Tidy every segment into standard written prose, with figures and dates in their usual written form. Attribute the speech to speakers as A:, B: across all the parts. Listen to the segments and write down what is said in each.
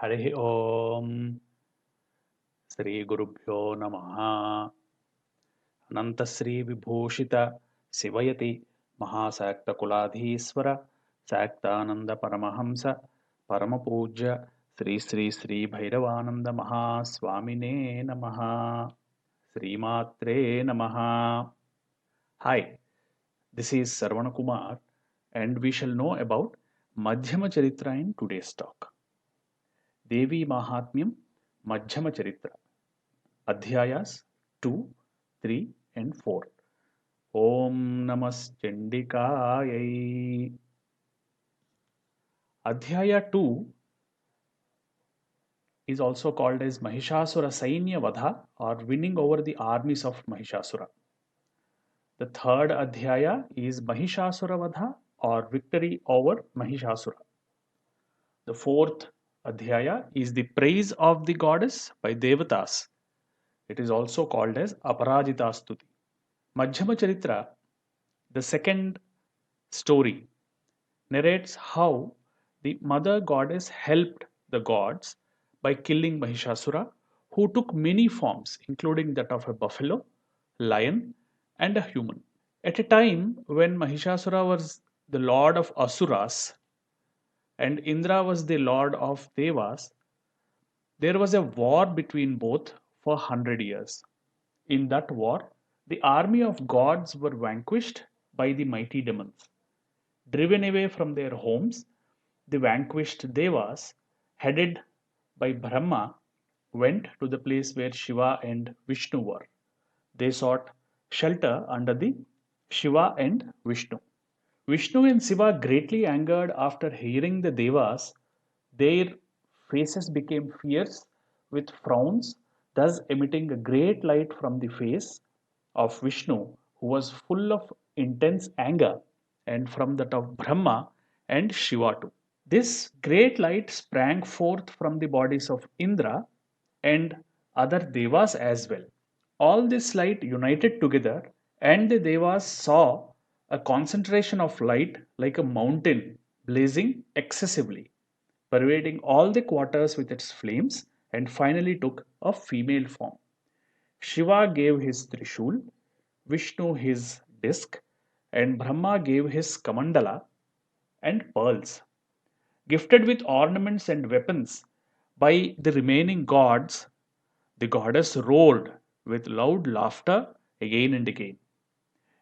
A: हरि ओम श्री गुरुभ्यो नमः। अनंतश्री विभूषित शिवयति महाशाक्तकुलाधीश्वर शाक्तानंद परमहंस परमपूज्य श्री श्री श्री भैरवानंद महास्वामिने नमः। श्रीमात्रे नमः। Hi, this is Sarvana Kumar and we shall know about Madhyama Charitra in today's talk. Devi Mahatmyam Madhyama Charitra. Adhyayas 2, 3 and 4. Om Namaschandikayai. Adhyaya 2 is also called as Mahishasura Sainya Vadha or winning over the armies of Mahishasura. The third Adhyaya is Mahishasura Vadha or victory over Mahishasura. The fourth Adhyaya is the praise of the goddess by Devatas. It is also called as Aparajita Stuti. Madhyama Charitra, the second story, narrates how the mother goddess helped the gods by killing Mahishasura, who took many forms, including that of a buffalo, lion, and a human. At a time when Mahishasura was the lord of Asuras and Indra was the lord of Devas, there was a war between both for 100 years. In that war, the army of gods were vanquished by the mighty demons. Driven away from their homes, the vanquished Devas, headed by Brahma, went to the place where Shiva and Vishnu were. They sought shelter under the Shiva and Vishnu. Vishnu and Shiva, greatly angered after hearing the Devas, their faces became fierce with frowns, thus emitting a great light from the face of Vishnu, who was full of intense anger, and from that of Brahma and Shiva too. This great light sprang forth from the bodies of Indra and other Devas as well. All this light united together, and the Devas saw a concentration of light like a mountain blazing excessively, pervading all the quarters with its flames, and finally took a female form. Shiva gave his Trishul, Vishnu his disc, and Brahma gave his Kamandala and pearls. Gifted with ornaments and weapons by the remaining gods, the goddess roared with loud laughter again and again.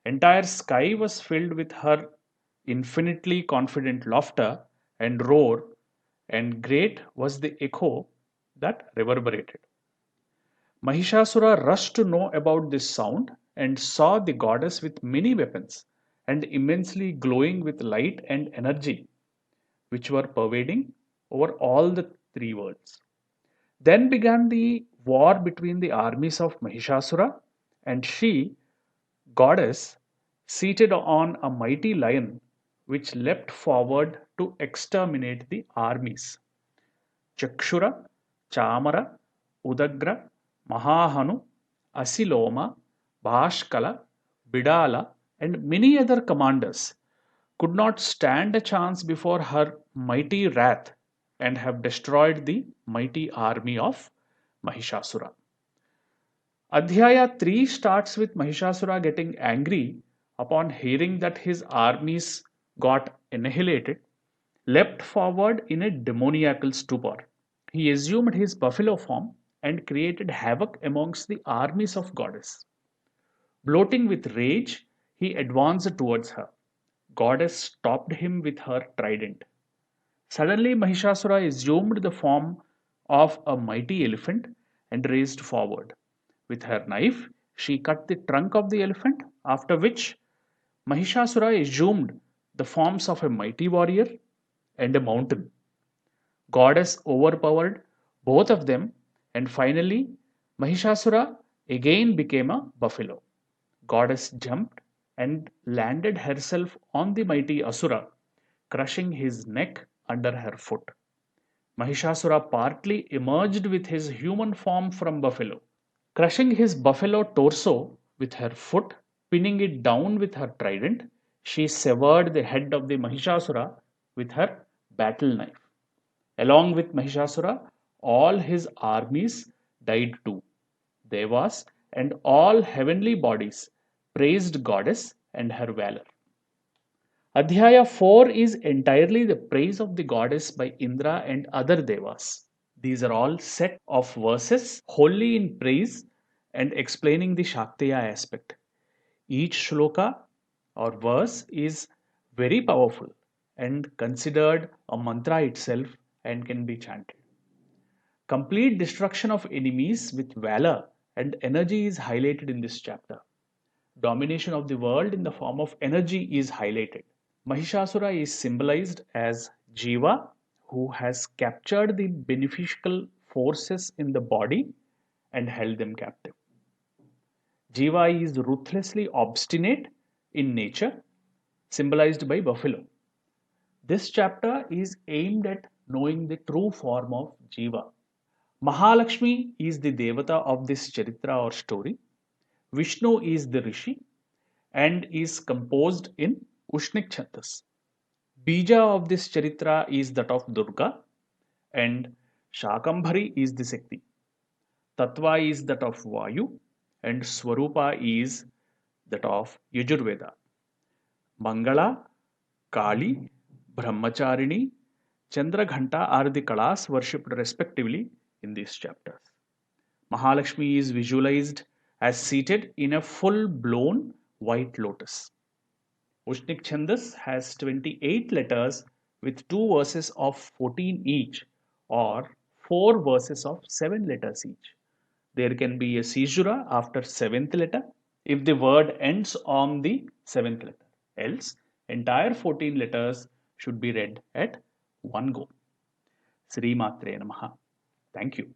A: Entire sky was filled with her infinitely confident laughter and roar, and great was the echo that reverberated. Mahishasura rushed to know about this sound and saw the goddess with many weapons and immensely glowing with light and energy, which were pervading over all the three worlds. Then began the war between the armies of Mahishasura, and she, goddess, seated on a mighty lion, which leapt forward to exterminate the armies. Chakshura, Chamara, Udagra, Mahahanu, Asiloma, Bhaskala, Bidala, and many other commanders could not stand a chance before her mighty wrath and have destroyed the mighty army of Mahishasura. Adhyaya 3 starts with Mahishasura getting angry upon hearing that his armies got annihilated, leapt forward in a demoniacal stupor. He assumed his buffalo form and created havoc amongst the armies of goddess. Bloating with rage, he advanced towards her. Goddess stopped him with her trident. Suddenly, Mahishasura assumed the form of a mighty elephant and raced forward. With her knife, she cut the trunk of the elephant, after which Mahishasura assumed the forms of a mighty warrior and a mountain. Goddess overpowered both of them, and finally, Mahishasura again became a buffalo. Goddess jumped and landed herself on the mighty Asura, crushing his neck under her foot. Mahishasura partly emerged with his human form from buffalo, crushing his buffalo torso with her foot, pinning it down with her trident. She severed the head of the Mahishasura with her battle knife. Along with Mahishasura, all his armies died too. Devas and all heavenly bodies praised goddess and her valor. Adhyaya 4 is entirely the praise of the goddess by Indra and other devas. These are all set of verses wholly in praise and explaining the Shaktiya aspect. Each shloka or verse is very powerful and considered a mantra itself and can be chanted. Complete destruction of enemies with valor and energy is highlighted in this chapter. Domination of the world in the form of energy is highlighted. Mahishasura is symbolized as Jiva, who has captured the beneficial forces in the body and held them captive. Jiva is ruthlessly obstinate in nature, symbolized by buffalo. This chapter is aimed at knowing the true form of Jiva. Mahalakshmi is the Devata of this Charitra or story. Vishnu is the Rishi and is composed in Ushnik Chandas. Bija of this Charitra is that of Durga and Shakambhari is the Shakti. Tattva is that of Vayu and Swarupa is that of Yajurveda. Mangala, Kali, Brahmacharini, Chandraghanta are the Kalas worshipped respectively in these chapters. Mahalakshmi is visualized as seated in a full blown white lotus. Ushnik Chandas has 28 letters with 2 verses of 14 each or 4 verses of 7 letters each. There can be a caesura after 7th letter if the word ends on the 7th letter. Else, entire 14 letters should be read at one go. Sri Matre Namaha. Thank you.